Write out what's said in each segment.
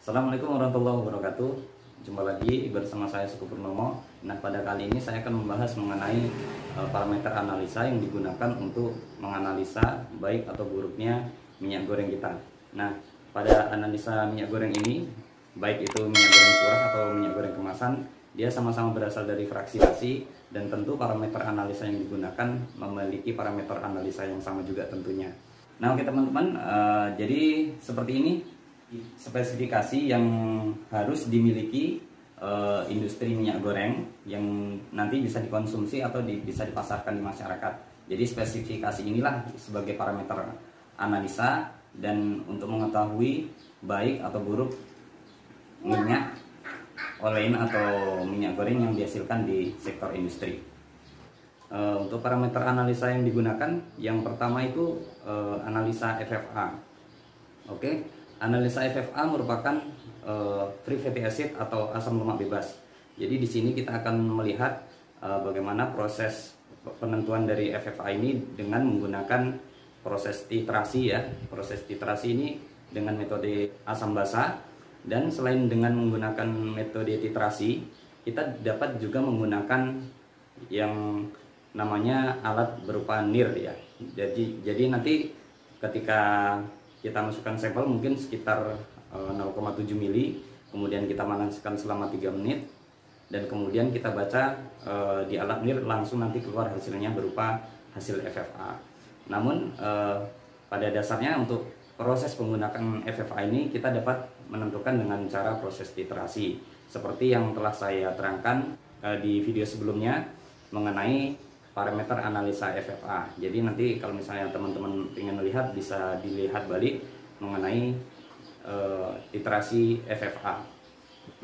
Assalamualaikum warahmatullahi wabarakatuh. Jumpa lagi bersama saya Suku Purnomo. Nah, pada kali ini saya akan membahas mengenai parameter analisa yang digunakan untuk menganalisa baik atau buruknya minyak goreng kita. Nah, pada analisa minyak goreng ini, baik itu minyak goreng curah atau minyak goreng kemasan, dia sama-sama berasal dari fraksinasi, dan tentu parameter analisa yang digunakan memiliki parameter analisa yang sama juga tentunya. Nah, oke teman-teman, jadi seperti ini spesifikasi yang harus dimiliki industri minyak goreng yang nanti bisa dikonsumsi atau bisa dipasarkan di masyarakat. Jadi spesifikasi inilah sebagai parameter analisa dan untuk mengetahui baik atau buruk minyak olein atau minyak goreng yang dihasilkan di sektor industri. Untuk parameter analisa yang digunakan, yang pertama itu analisa FFA. Oke. Analisa FFA merupakan free fatty acid atau asam lemak bebas. Jadi di sini kita akan melihat bagaimana proses penentuan dari FFA ini dengan menggunakan proses titrasi ya. Proses titrasi ini dengan metode asam basa, dan selain dengan menggunakan metode titrasi, kita dapat juga menggunakan yang namanya alat berupa NIR ya. Jadi nanti ketika kita masukkan sampel mungkin sekitar 0,7 mili, kemudian kita manaskan selama 3 menit, dan kemudian kita baca di alat NIR, langsung nanti keluar hasilnya berupa hasil FFA. Namun pada dasarnya untuk proses penggunaan FFA ini kita dapat menentukan dengan cara proses titrasi seperti yang telah saya terangkan di video sebelumnya mengenai parameter analisa FFA. Jadi nanti kalau misalnya teman-teman ingin melihat, bisa dilihat balik mengenai titrasi FFA.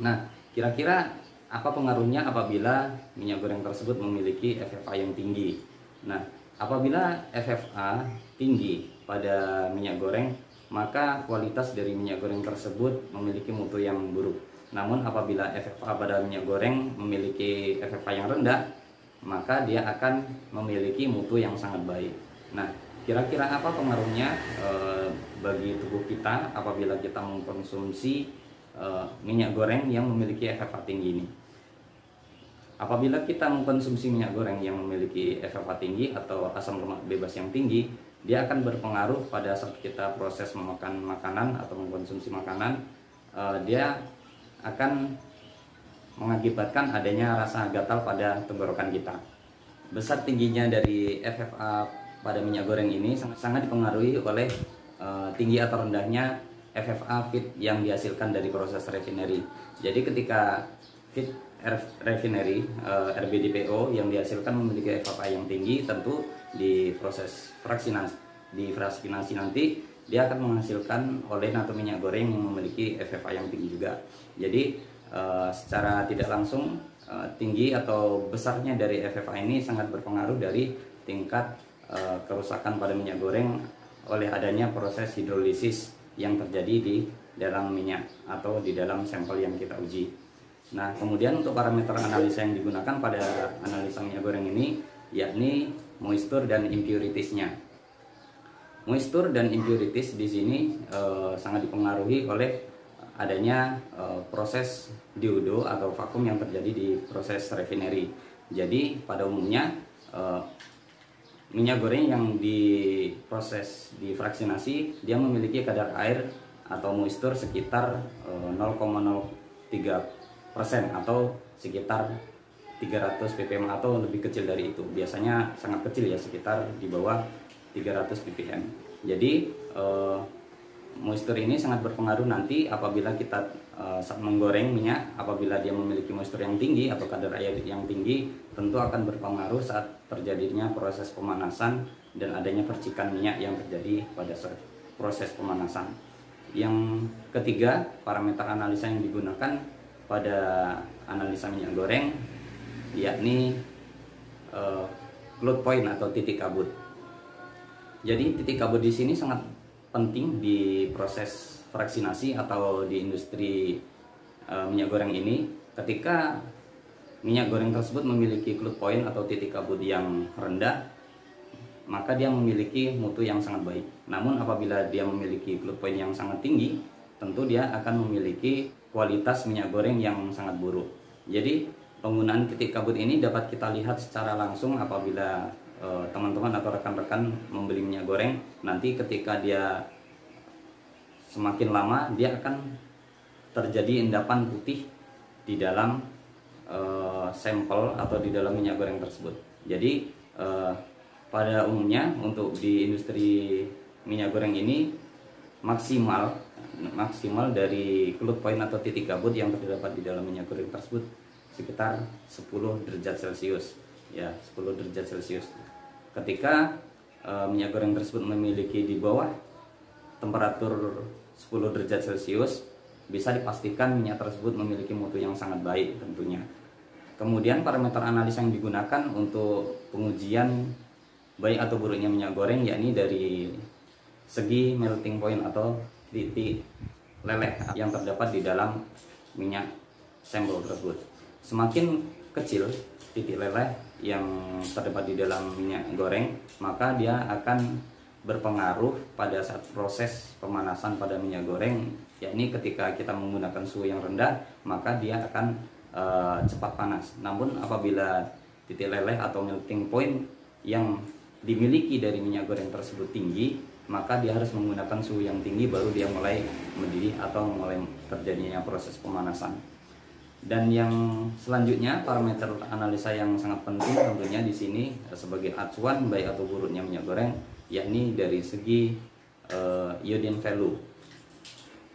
Nah, kira-kira apa pengaruhnya apabila minyak goreng tersebut memiliki FFA yang tinggi? Nah, apabila FFA tinggi pada minyak goreng, maka kualitas dari minyak goreng tersebut memiliki mutu yang buruk. Namun apabila FFA pada minyak goreng memiliki FFA yang rendah, maka dia akan memiliki mutu yang sangat baik. Nah, kira-kira apa pengaruhnya bagi tubuh kita apabila kita mengkonsumsi minyak goreng yang memiliki FFA tinggi ini? Apabila kita mengkonsumsi minyak goreng yang memiliki FFA tinggi atau asam lemak bebas yang tinggi, dia akan berpengaruh pada saat kita proses memakan makanan atau mengkonsumsi makanan. Dia akan mengakibatkan adanya rasa gatal pada tenggorokan kita. Besar tingginya dari FFA pada minyak goreng ini sangat dipengaruhi oleh tinggi atau rendahnya FFA feed yang dihasilkan dari proses refinery. Jadi ketika feed refinery RBDPO yang dihasilkan memiliki FFA yang tinggi, tentu di proses fraksinasi nanti dia akan menghasilkan olein atau minyak goreng yang memiliki FFA yang tinggi juga. Jadi secara tidak langsung tinggi atau besarnya dari FFA ini sangat berpengaruh dari tingkat kerusakan pada minyak goreng oleh adanya proses hidrolisis yang terjadi di dalam minyak atau di dalam sampel yang kita uji. Nah, kemudian untuk parameter analisa yang digunakan pada analisa minyak goreng ini yakni moisture dan impuritiesnya. Moisture dan impurities di sini sangat dipengaruhi oleh adanya proses diodo atau vakum yang terjadi di proses refinery. Jadi pada umumnya minyak goreng yang diproses di fraksinasi dia memiliki kadar air atau moisture sekitar 0,03% atau sekitar 300 ppm atau lebih kecil dari itu. Biasanya sangat kecil ya, sekitar di bawah 300 ppm. Jadi moisture ini sangat berpengaruh nanti apabila kita saat menggoreng minyak. Apabila dia memiliki moisture yang tinggi atau kadar air yang tinggi, tentu akan berpengaruh saat terjadinya proses pemanasan dan adanya percikan minyak yang terjadi pada proses pemanasan. Yang ketiga, parameter analisa yang digunakan pada analisa minyak goreng yakni cloud point atau titik kabut. Jadi titik kabut di sini sangat penting di proses fraksinasi atau di industri minyak goreng ini. Ketika minyak goreng tersebut memiliki cloud point atau titik kabut yang rendah, maka dia memiliki mutu yang sangat baik. Namun apabila dia memiliki cloud point yang sangat tinggi, tentu dia akan memiliki kualitas minyak goreng yang sangat buruk. Jadi penggunaan titik kabut ini dapat kita lihat secara langsung apabila teman-teman atau rekan-rekan membeli minyak goreng. Nanti ketika dia semakin lama, dia akan terjadi endapan putih di dalam sampel atau di dalam minyak goreng tersebut. Jadi pada umumnya untuk di industri minyak goreng ini maksimal dari kelut poin atau titik kabut yang terdapat di dalam minyak goreng tersebut sekitar 10 derajat Celcius, ya 10 derajat Celcius. Ketika minyak goreng tersebut memiliki di bawah temperatur 10 derajat Celcius, bisa dipastikan minyak tersebut memiliki mutu yang sangat baik tentunya. Kemudian parameter analisa yang digunakan untuk pengujian baik atau buruknya minyak goreng yakni dari segi melting point atau titik leleh yang terdapat di dalam minyak sampel tersebut. Semakin kecil titik leleh yang terdapat di dalam minyak goreng, maka dia akan berpengaruh pada saat proses pemanasan pada minyak goreng, yakni ketika kita menggunakan suhu yang rendah, maka dia akan cepat panas. Namun apabila titik leleh atau melting point yang dimiliki dari minyak goreng tersebut tinggi, maka dia harus menggunakan suhu yang tinggi baru dia mulai mendidih atau mulai terjadinya proses pemanasan. Dan yang selanjutnya parameter analisa yang sangat penting tentunya di sini sebagai acuan baik atau buruknya minyak goreng, yakni dari segi iodine value.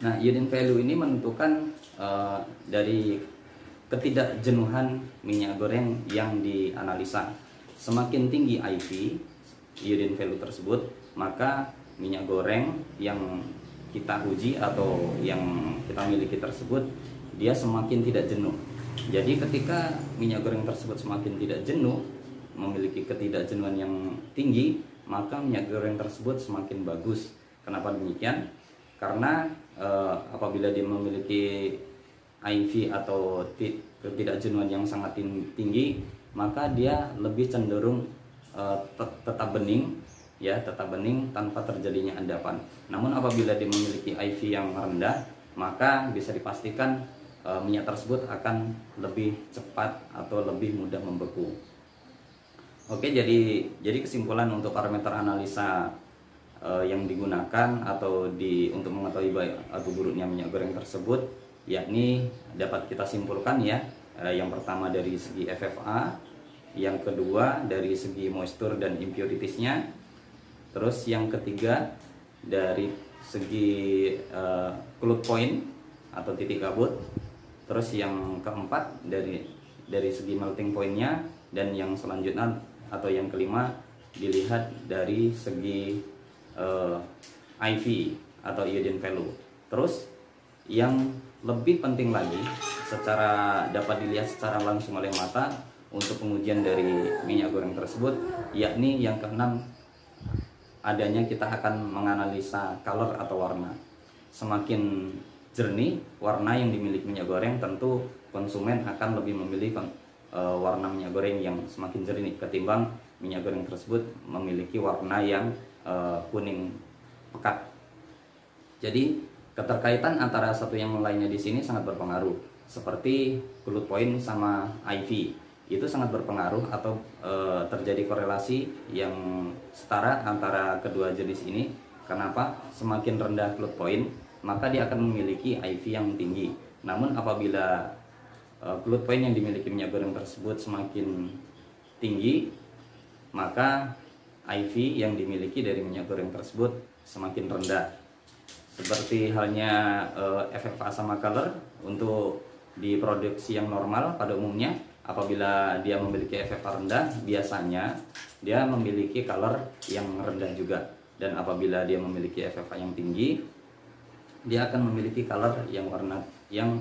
Nah, iodine value ini menentukan dari ketidakjenuhan minyak goreng yang dianalisa. Semakin tinggi IV iodine value tersebut, maka minyak goreng yang kita uji atau yang kita miliki tersebut dia semakin tidak jenuh. Jadi ketika minyak goreng tersebut semakin tidak jenuh, memiliki ketidakjenuhan yang tinggi, maka minyak goreng tersebut semakin bagus. Kenapa demikian? Karena apabila dia memiliki IV atau ketidakjenuhan yang sangat tinggi, maka dia lebih cenderung tetap bening, ya tetap bening tanpa terjadinya endapan. Namun apabila dia memiliki IV yang rendah, maka bisa dipastikan minyak tersebut akan lebih cepat atau lebih mudah membeku. Oke, jadi kesimpulan untuk parameter analisa yang digunakan atau untuk mengetahui baik atau buruknya minyak goreng tersebut, yakni dapat kita simpulkan ya, yang pertama dari segi FFA, yang kedua dari segi moisture dan impuritiesnya, terus yang ketiga dari segi cloud point atau titik kabut, terus yang keempat dari segi melting pointnya, dan yang selanjutnya atau yang kelima dilihat dari segi IV atau iodine value. Terus yang lebih penting lagi dapat dilihat secara langsung oleh mata untuk pengujian dari minyak goreng tersebut, yakni yang keenam, adanya kita akan menganalisa color atau warna. Semakin jernih warna yang dimiliki minyak goreng, tentu konsumen akan lebih memilih warna minyak goreng yang semakin jernih ketimbang minyak goreng tersebut memiliki warna yang kuning pekat. Jadi keterkaitan antara satu yang lainnya di sini sangat berpengaruh. Seperti cloud point sama IV, itu sangat berpengaruh atau terjadi korelasi yang setara antara kedua jenis ini. Kenapa? Semakin rendah cloud point, maka dia akan memiliki IV yang tinggi. Namun apabila cloud point yang dimiliki minyak goreng tersebut semakin tinggi, maka IV yang dimiliki dari minyak goreng tersebut semakin rendah. Seperti halnya FFA sama color, untuk di produksi yang normal pada umumnya, apabila dia memiliki FFA rendah, biasanya dia memiliki color yang rendah juga. Dan apabila dia memiliki FFA yang tinggi, dia akan memiliki color yang warna yang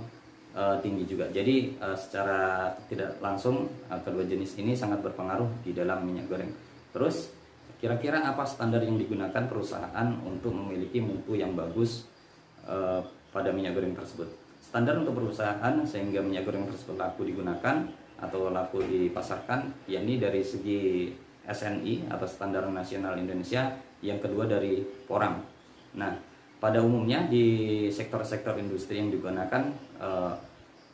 tinggi juga. Jadi secara tidak langsung kedua jenis ini sangat berpengaruh di dalam minyak goreng. Terus kira-kira apa standar yang digunakan perusahaan untuk memiliki mutu yang bagus pada minyak goreng tersebut? Standar untuk perusahaan sehingga minyak goreng tersebut laku digunakan atau laku dipasarkan, yakni dari segi SNI atau Standar Nasional Indonesia, yang kedua dari Porang. Nah, pada umumnya di sektor-sektor industri yang digunakan,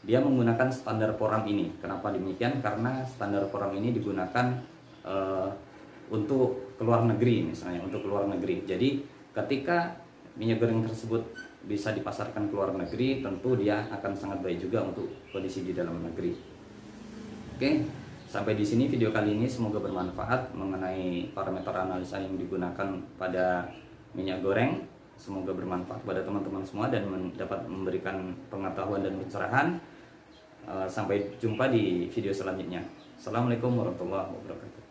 dia menggunakan standar PORAM ini. Kenapa demikian? Karena standar PORAM ini digunakan untuk keluar negeri, misalnya untuk keluar negeri. Jadi ketika minyak goreng tersebut bisa dipasarkan ke luar negeri, tentu dia akan sangat baik juga untuk kondisi di dalam negeri. Oke, sampai di sini video kali ini, semoga bermanfaat mengenai parameter analisa yang digunakan pada minyak goreng. Semoga bermanfaat pada teman-teman semua dan dapat memberikan pengetahuan dan pencerahan. Sampai jumpa di video selanjutnya. Assalamualaikum warahmatullahi wabarakatuh.